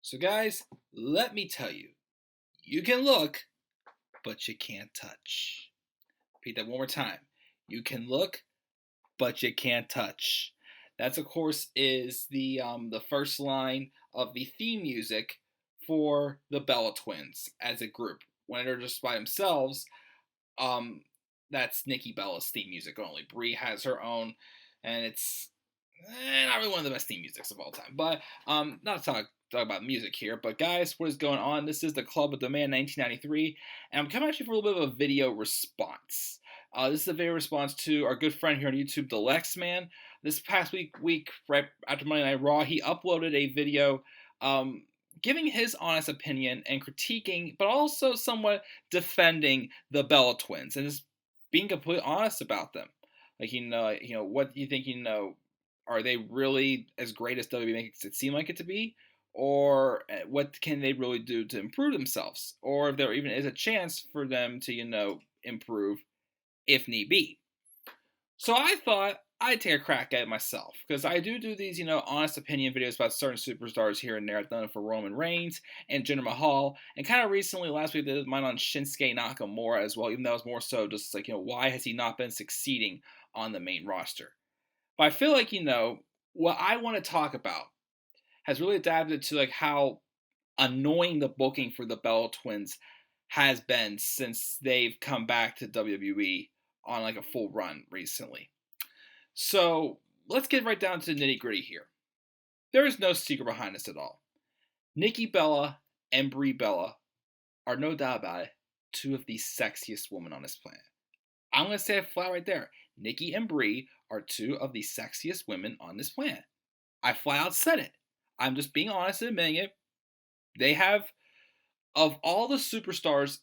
So, guys, let me tell you, you can look, but you can't touch. Repeat that one more time. You can look, but you can't touch. That's, of course, is the first line of the theme music for the Bella Twins as a group. When they're just by themselves, um, that's Nikki Bella's theme music only. Brie has her own, and it's not really one of the best theme musics of all time. But not to talk about music here. But guys, what is going on? This is the Club of Demand 1993, and I'm coming at you for a little bit of a video response. This is a video response to our good friend here on YouTube, Dalyxman. This past week right after Monday Night Raw, he uploaded a video giving his honest opinion and critiquing, but also somewhat defending the Bella Twins and just being completely honest about them. Like, what do you think? Are they really as great as WWE makes it seem like it to be? Or what can they really do to improve themselves? Or if there even is a chance for them to, improve if need be. So I thought I'd take a crack at it myself because I do these, honest opinion videos about certain superstars here and there. I've done it for Roman Reigns and Jinder Mahal, and kind of recently, last week, I did mine on Shinsuke Nakamura as well, even though it was more so just like, why has he not been succeeding on the main roster? But I feel like, what I want to talk about has really adapted to like how annoying the booking for the Bella Twins has been since they've come back to WWE on like a full run recently. So let's get right down to the nitty gritty here. There is no secret behind this at all. Nikki Bella and Brie Bella are, no doubt about it, two of the sexiest women on this planet. I'm going to say it flat right there. Nikki and Brie are two of the sexiest women on this planet. I flat out said it. I'm just being honest and admitting it. They have, of all the superstars,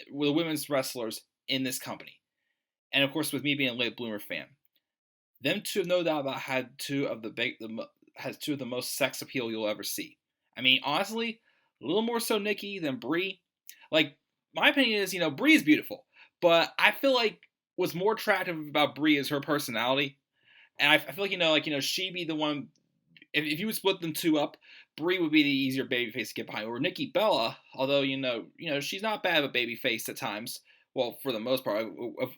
the women's wrestlers in this company, and of course with me being a late bloomer fan, them two have no doubt about has two of the most sex appeal you'll ever see. I mean, honestly, a little more so Nikki than Brie. Like, my opinion is, Brie is beautiful, but I feel like what's more attractive about Brie is her personality. And I feel like, she'd be the one, if you would split them two up, Brie would be the easier babyface to get behind. Or Nikki Bella, although, she's not bad of a babyface at times. Well, for the most part,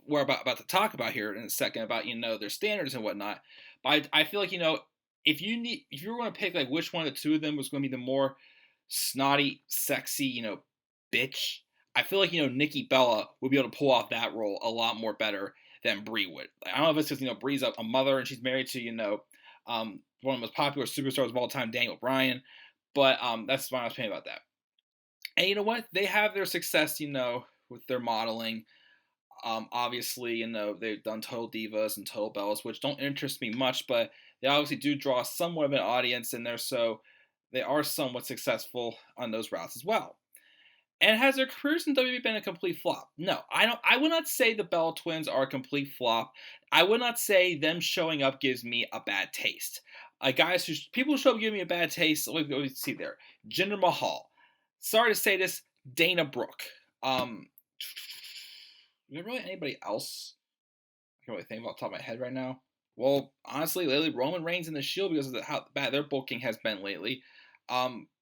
we're about to talk about here in a second about, their standards and whatnot. But I feel like, if you were going to pick like which one of the two of them was going to be the more snotty, sexy, bitch, I feel like, Nikki Bella would be able to pull off that role a lot more better than Brie would. I don't know if it's because, Brie's a mother and she's married to, one of the most popular superstars of all time, Daniel Bryan. But that's my opinion about that. And you know what? They have their success, with their modeling. Obviously, they've done Total Divas and Total Bellas, which don't interest me much, but they obviously do draw somewhat of an audience in there, so they are somewhat successful on those routes as well. And has their careers in WWE been a complete flop? No, I don't. I would not say the Bella Twins are a complete flop. I would not say them showing up gives me a bad taste. People who show up give me a bad taste. Let me see there. Jinder Mahal. Sorry to say this, Dana Brooke. Is there really anybody else I can really think of off the top of my head right now? Well, honestly, lately Roman Reigns and the Shield because of how bad their booking has been lately.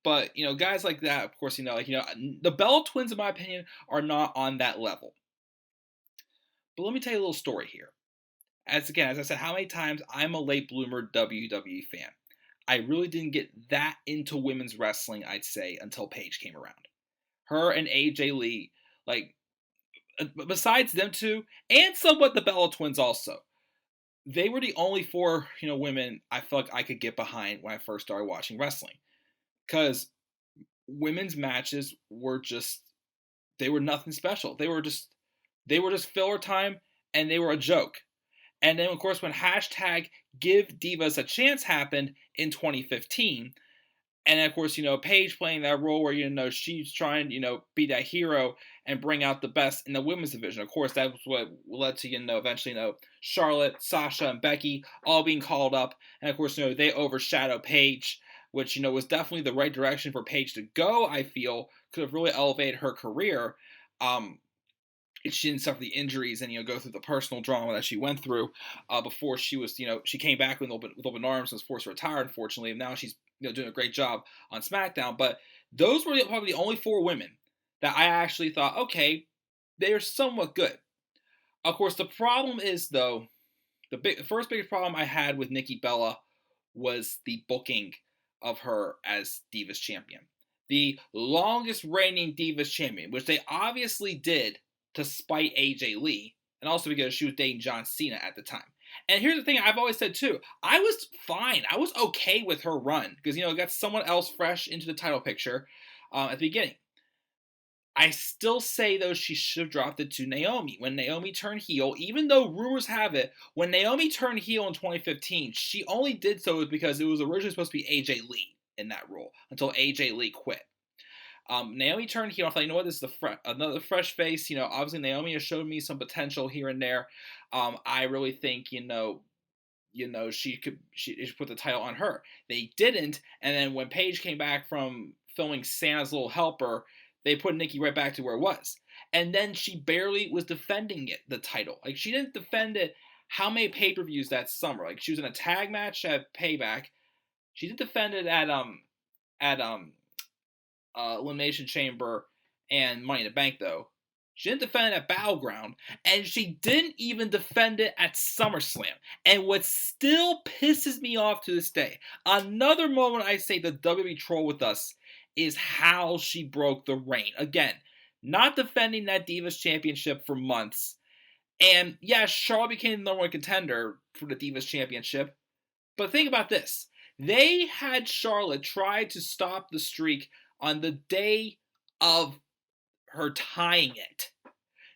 But guys like that, of course, the Bella Twins, in my opinion, are not on that level. But let me tell you a little story here. As I said, how many times I'm a late bloomer WWE fan. I really didn't get that into women's wrestling, I'd say, until Paige came around. Her and AJ Lee, like, besides them two, and somewhat the Bella Twins also, they were the only four, women I felt like I could get behind when I first started watching wrestling. Because women's matches were they were nothing special. They were just filler time, and they were a joke. And then, of course, when hashtag Give Divas a Chance happened in 2015, and then, of course, Paige playing that role where, she's trying, be that hero and bring out the best in the women's division. Of course, that was what led to, eventually, Charlotte, Sasha, and Becky all being called up. And, of course, they overshadow Paige, which, was definitely the right direction for Paige to go, I feel, could have really elevated her career. she didn't suffer the injuries and go through the personal drama that she went through before she was she came back with open arms and was forced to retire, unfortunately, and now she's doing a great job on SmackDown. But those were probably the only 4 women that I actually thought, okay, they're somewhat good. Of course, the problem is, though, the first biggest problem I had with Nikki Bella was the booking of her as Divas Champion. The longest reigning Divas Champion, which they obviously did to spite AJ Lee, and also because she was dating John Cena at the time. And here's the thing I've always said too. I was fine. I was okay with her run because, it got someone else fresh into the title picture at the beginning. I still say, though, she should have dropped it to Naomi. When Naomi turned heel, even though rumors have it, when Naomi turned heel in 2015, she only did so because it was originally supposed to be AJ Lee in that role until AJ Lee quit. Naomi turned heel. I thought, this is another fresh face. Obviously Naomi has showed me some potential here and there. I really think, she should put the title on her. They didn't, and then when Paige came back from filming Santa's Little Helper, they put Nikki right back to where it was. And then she barely was defending the title. Like, she didn't defend it how many pay-per-views that summer. Like, she was in a tag match at Payback. She did defend it at Elimination Chamber and Money in the Bank, though. She didn't defend it at Battleground, and she didn't even defend it at SummerSlam. And what still pisses me off to this day, another moment I say the WWE troll with us, is how she broke the reign. Again, not defending that Divas Championship for months. And yeah, Charlotte became the number 1 contender for the Divas Championship. But think about this. They had Charlotte try to stop the streak on the day of her tying it.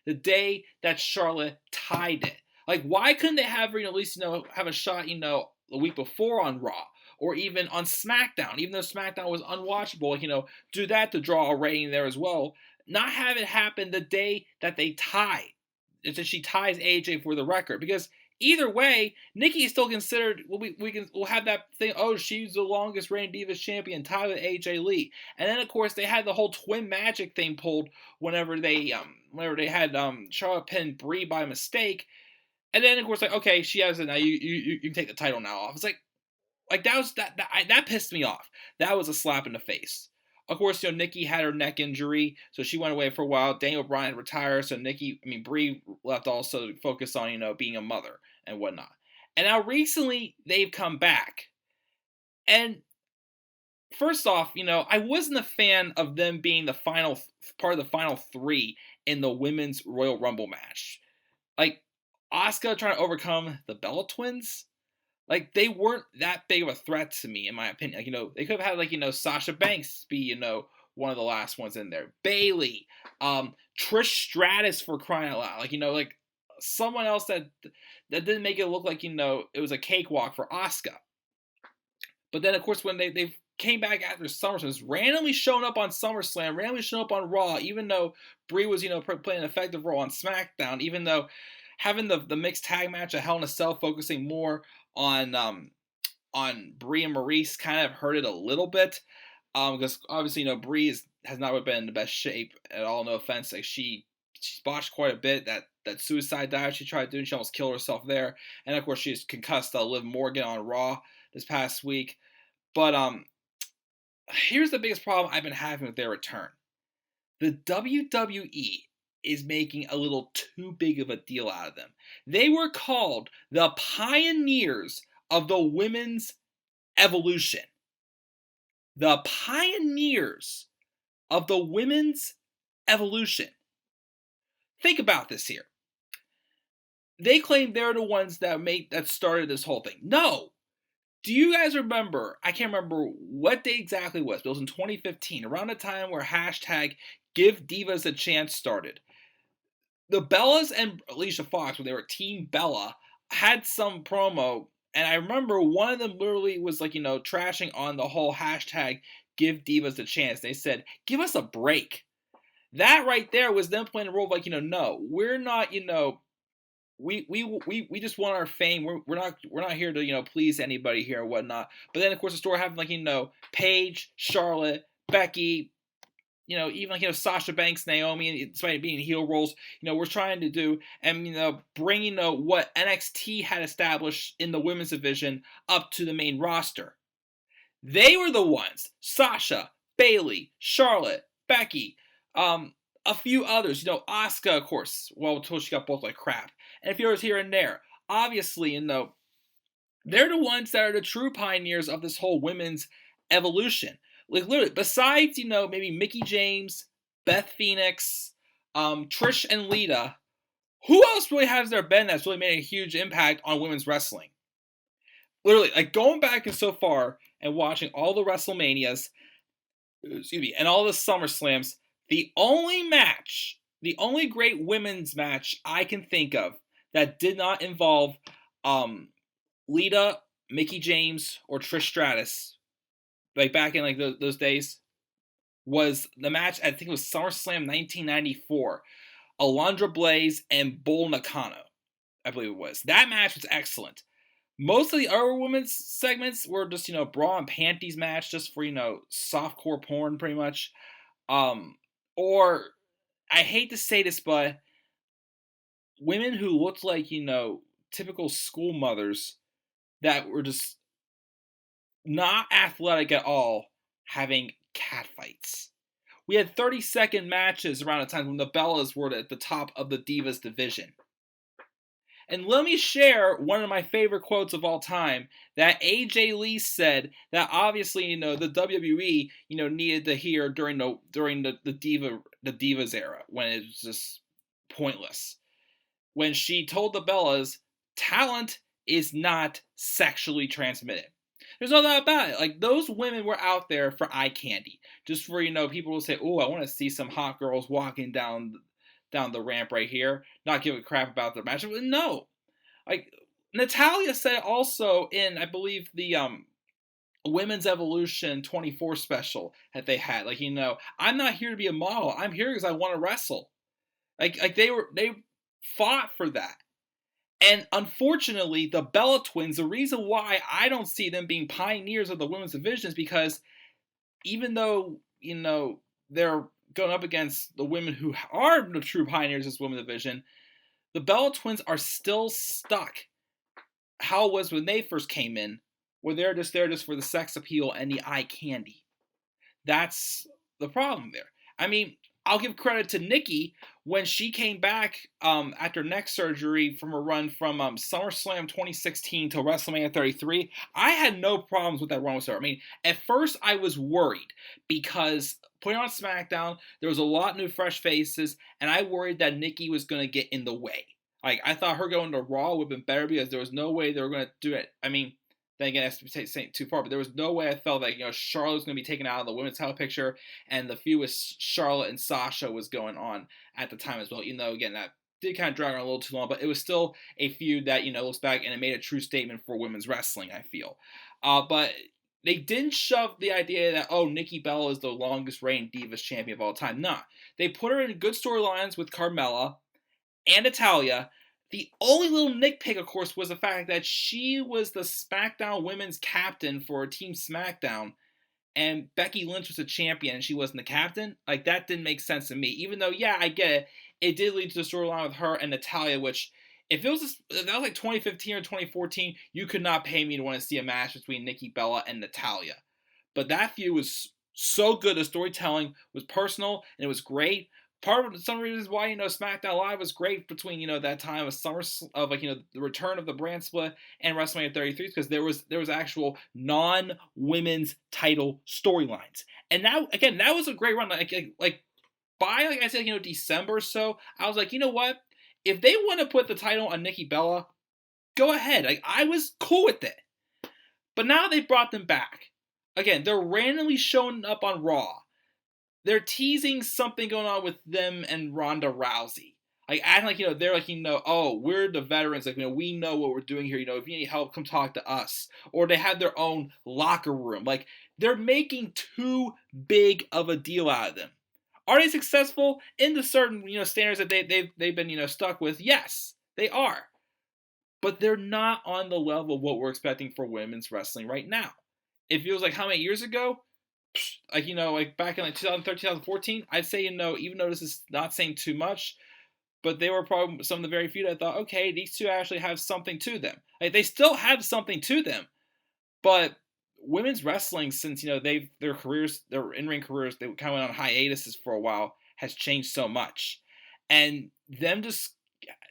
The day that Charlotte tied it. Like, why couldn't they have her at least, have a shot, a week before on Raw? Or even on SmackDown, even though SmackDown was unwatchable, do that to draw a rating there as well. Not have it happen the day that they tie. It's that she ties AJ for the record. Because either way, Nikki is still considered, we'll have that thing, oh, she's the longest reigning Divas Champion, tied with AJ Lee. And then, of course, they had the whole twin magic thing pulled whenever they had Charlotte pin Brie by mistake. And then, of course, like, okay, she has it now, you can take the title now off. It's like that pissed me off. That was a slap in the face. Of course, Nikki had her neck injury, so she went away for a while. Daniel Bryan retired, so Brie left also to focus on, being a mother and whatnot. And now recently, they've come back. And first off, I wasn't a fan of them being the part of the final 3 in the Women's Royal Rumble match. Like, Asuka trying to overcome the Bella Twins. Like, they weren't that big of a threat to me, in my opinion. Like, they could have had, Sasha Banks be, one of the last ones in there. Bayley, Trish Stratus, for crying out loud. Like, someone else that didn't make it look like, it was a cakewalk for Asuka. But then, of course, when they came back after SummerSlam, randomly showing up on SummerSlam, randomly showing up on Raw, even though Brie was, playing an effective role on SmackDown, even though having the mixed tag match at Hell in a Cell focusing more on Brie and Maurice kind of hurt it a little bit, because obviously Brie has not been in the best shape at all. No offense, like she's botched quite a bit. That suicide dive she tried to do, and she almost killed herself there. And of course she's concussed Liv Morgan on Raw this past week. But here's the biggest problem I've been having with their return. The WWE is making a little too big of a deal out of them. They were called the pioneers of the women's evolution. The pioneers of the women's evolution. Think about this here. They claim they're the ones that started this whole thing. No. Do you guys remember, I can't remember what day exactly it was, but it was in 2015, around the time where hashtag Give Divas a Chance started. The Bellas and Alicia Fox, when they were Team Bella, had some promo, and I remember one of them literally was like, trashing on the whole hashtag Give Divas a Chance. They said, give us a break. That right there was them playing a role of like, no, we're not, we just want our fame. We're not here to, please anybody here or whatnot. But then, of course, the story happened like, Paige, Charlotte, Becky, even like, Sasha Banks, Naomi, despite being heel roles, we're trying to do, and, bring, what NXT had established in the women's division up to the main roster. They were the ones, Sasha, Bayley, Charlotte, Becky, a few others, Asuka, of course, well, until she got both like crap, and a few others here and there. Obviously, they're the ones that are the true pioneers of this whole women's evolution. Like, literally, besides, maybe Mickie James, Beth Phoenix, Trish and Lita, who else really has there been that's really made a huge impact on women's wrestling? Literally, like, going back and so far and watching all the WrestleManias, and all the SummerSlams, the only great women's match I can think of that did not involve Lita, Mickie James, or Trish Stratus, like back in like those days, was the match, I think it was SummerSlam 1994. Alundra Blaze and Bull Nakano, I believe it was. That match was excellent. Most of the other women's segments were just, bra and panties match just for, softcore porn pretty much. Or, I hate to say this, but women who looked like, typical school mothers that were just not athletic at all having catfights. We had 30-second matches around the time when the Bellas were at the top of the Divas division. And let me share one of my favorite quotes of all time that AJ Lee said that obviously, the WWE, needed to hear during the Divas era when it was just pointless. When she told the Bellas, talent is not sexually transmitted. There's no doubt about it. Like, those women were out there for eye candy. Just for, people will say, oh, I want to see some hot girls walking down the ramp right here. Not give a crap about their match. But no. Like, Natalya said also in, I believe, the Women's Evolution 24 special that they had. Like, I'm not here to be a model. I'm here because I want to wrestle. Like they fought for that. And unfortunately, the Bella Twins, the reason why I don't see them being pioneers of the women's division is because even though, they're going up against the women who are the true pioneers of this women's division, the Bella Twins are still stuck how it was when they first came in, where they're just there just for the sex appeal and the eye candy. That's the problem there. I mean, I'll give credit to Nikki when she came back after neck surgery from a run from SummerSlam 2016 to WrestleMania 33. I had no problems with that run with her. I mean, at first I was worried because putting on SmackDown, there was a lot of new fresh faces, and I worried that Nikki was going to get in the way. Like, I thought her going to Raw would have been better because there was no way they were going to do it. I mean, then again, that's saying too far, but there was no way I felt like, Charlotte was going to be taken out of the women's title picture, and the feud with Charlotte and Sasha was going on at the time as well. Again, that did kind of drag on a little too long, but it was still a feud that, looks back and it made a true statement for women's wrestling, I feel. But they didn't shove the idea that, Nikki Bella is the longest reigning Divas champion of all time. Nah. They put her in good storylines with Carmella and Natalya. The only little nitpick, of course, was the fact that she was the SmackDown women's captain for Team SmackDown, and Becky Lynch was the champion and she wasn't the captain. Like, that didn't make sense to me. Even though, yeah, I get it. It did lead to the storyline with her and Natalya, which, if that was like 2015 or 2014, you could not pay me to want to see a match between Nikki Bella and Natalya. But that feud was so good. The storytelling was personal and it was great. Part of some reasons why, SmackDown Live was great between, that time of the return of the brand split and WrestleMania 33, because there was actual non-women's title storylines. And now, again, that was a great run. Like by, I said, December or so, I was like, you know what? If they want to put the title on Nikki Bella, go ahead. Like, I was cool with it. But now they brought them back. Again, they're randomly showing up on Raw. They're teasing something going on with them and Ronda Rousey. Like, acting like, they're like, we're the veterans. Like, we know what we're doing here. If you need help, come talk to us. Or they have their own locker room. Like, they're making too big of a deal out of them. Are they successful in the certain, standards that they've been, stuck with? Yes, they are. But they're not on the level of what we're expecting for women's wrestling right now. It feels like how many years ago? like like back in like 2013, 2014, I'd say even though this is not saying too much, but they were probably some of the very few that I thought, okay, these two actually have something to them. Like they still have something to them, but women's wrestling, since their careers, their in-ring careers, they kind of went on hiatuses for a while, has changed so much, and them just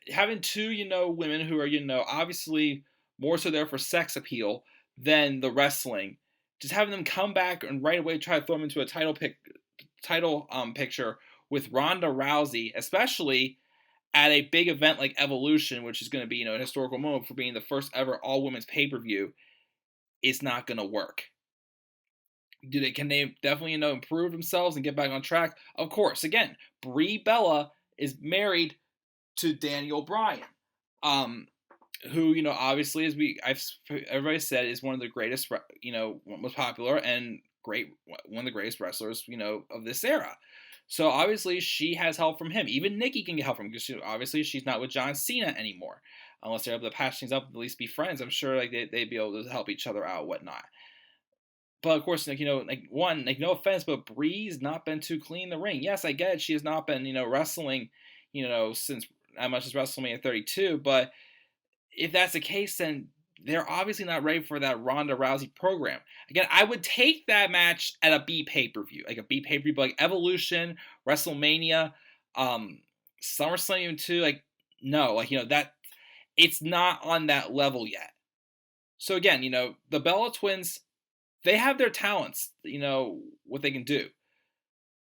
having two women who are obviously more so there for sex appeal than the wrestling, just having them come back and right away try to throw them into a title picture with Ronda Rousey, especially at a big event like Evolution, which is going to be a historical moment for being the first ever all women's pay-per-view, it's not going to work. Can they definitely improve themselves and get back on track? Of course. Again, Brie Bella is married to Daniel Bryan, who obviously, as everybody said, is one of the greatest, most popular and one of the greatest wrestlers of this era. So obviously she has help from him. Even Nikki can get help from him because obviously she's not with John Cena anymore, unless they're able to patch things up, at least be friends. I'm sure like they'd be able to help each other out, whatnot. But of course, no offense, but Brie's not been too clean in the ring. Yes, I get it. She has not been, wrestling, since as much as WrestleMania 32. But if that's the case, then they're obviously not ready for that Ronda Rousey program. Again, I would take that match at a B pay-per-view, like a B pay-per-view, like Evolution, WrestleMania, SummerSlam even too. Like, no, that it's not on that level yet. So again, the Bella Twins, they have their talents, what they can do.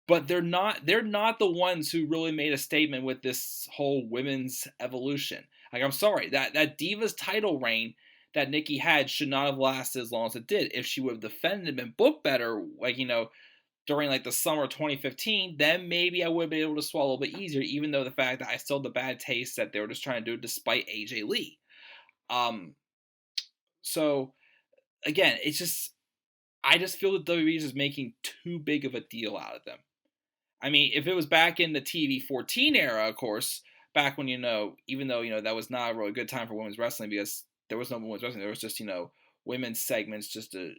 But they're not the ones who really made a statement with this whole women's evolution. Like, I'm sorry, that Divas title reign that Nikki had should not have lasted as long as it did. If she would have defended and booked better, during like the summer of 2015, then maybe I would have been able to swallow a little bit easier, even though the fact that I still had the bad taste that they were just trying to do it despite AJ Lee. So again, I just feel that WWE is just making too big of a deal out of them. I mean, if it was back in the TV 14 era, of course, back when, even though, that was not a really good time for women's wrestling because there was no women's wrestling. There was just, women's segments just to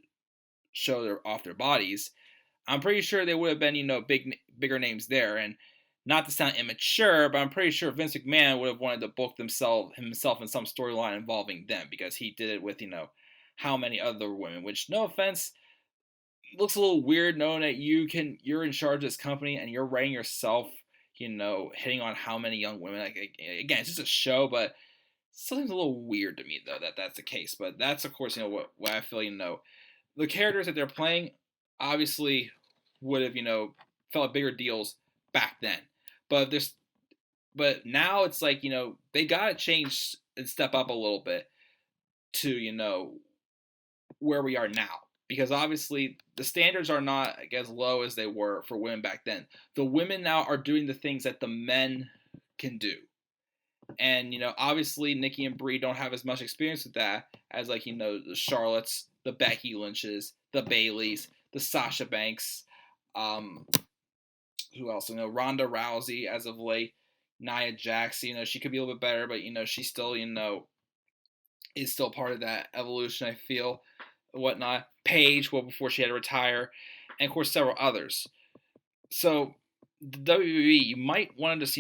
show off their bodies. I'm pretty sure they would have been, bigger names there. And not to sound immature, but I'm pretty sure Vince McMahon would have wanted to book himself in some storyline involving them because he did it with, how many other women, which, no offense, looks a little weird knowing that you're in charge of this company and you're writing yourself, hitting on how many young women. Like, again, it's just a show, but something's a little weird to me though that's the case. But that's of course what I feel. The characters that they're playing obviously would have felt bigger deals back then, but now it's like they gotta change and step up a little bit to where we are now. Because obviously the standards are not as low as they were for women back then. The women now are doing the things that the men can do. And, obviously Nikki and Brie don't have as much experience with that as the Charlottes, the Becky Lynches, the Baileys, the Sasha Banks, who else? Ronda Rousey as of late, Nia Jax, she could be a little bit better, but, she still, is still part of that evolution, I feel. Whatnot. Paige, before she had to retire, and of course several others. So the WWE, you might want to just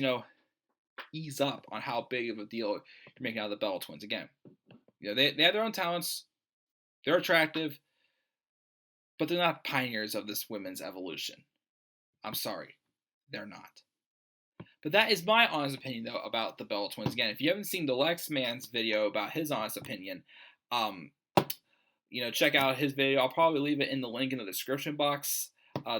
ease up on how big of a deal you're making out of the Bella Twins. Again, they have their own talents, they're attractive, but they're not pioneers of this women's evolution. I'm sorry, they're not. But that is my honest opinion though about the Bella Twins. Again, if you haven't seen Dalyxman's video about his honest opinion, check out his video. I'll probably leave it in the link in the description box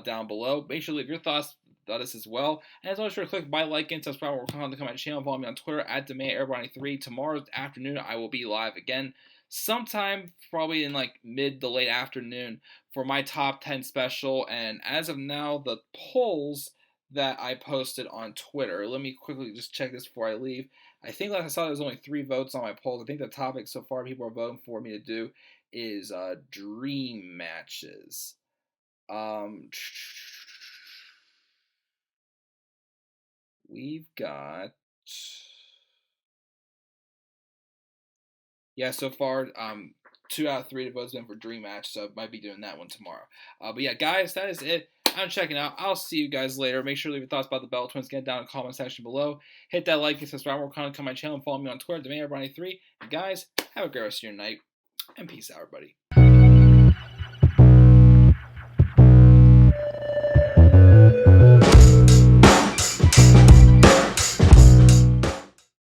down below. Make sure to leave your thoughts about this as well. And as always, sure to click my like and subscribe or comment on my channel. Follow me on Twitter at DemandAirBody3. Tomorrow afternoon, I will be live again. Sometime probably in like mid to late afternoon for my top 10 special. And as of now, the polls that I posted on Twitter. Let me quickly just check this before I leave. I think last I saw there was only 3 votes on my polls. I think the topic so far people are voting for me to do is dream matches. We've got so far 2 out of 3 votes been for dream match, so might be doing that one tomorrow. But yeah, guys, that is it. I'm checking out. I'll see you guys later. Make sure to leave your thoughts about the Bella Twins. Get down in the comment section below. Hit that like and subscribe. More content on my channel. And follow me on Twitter, DeMayor93. And guys, have a great rest of your night. And peace out, everybody.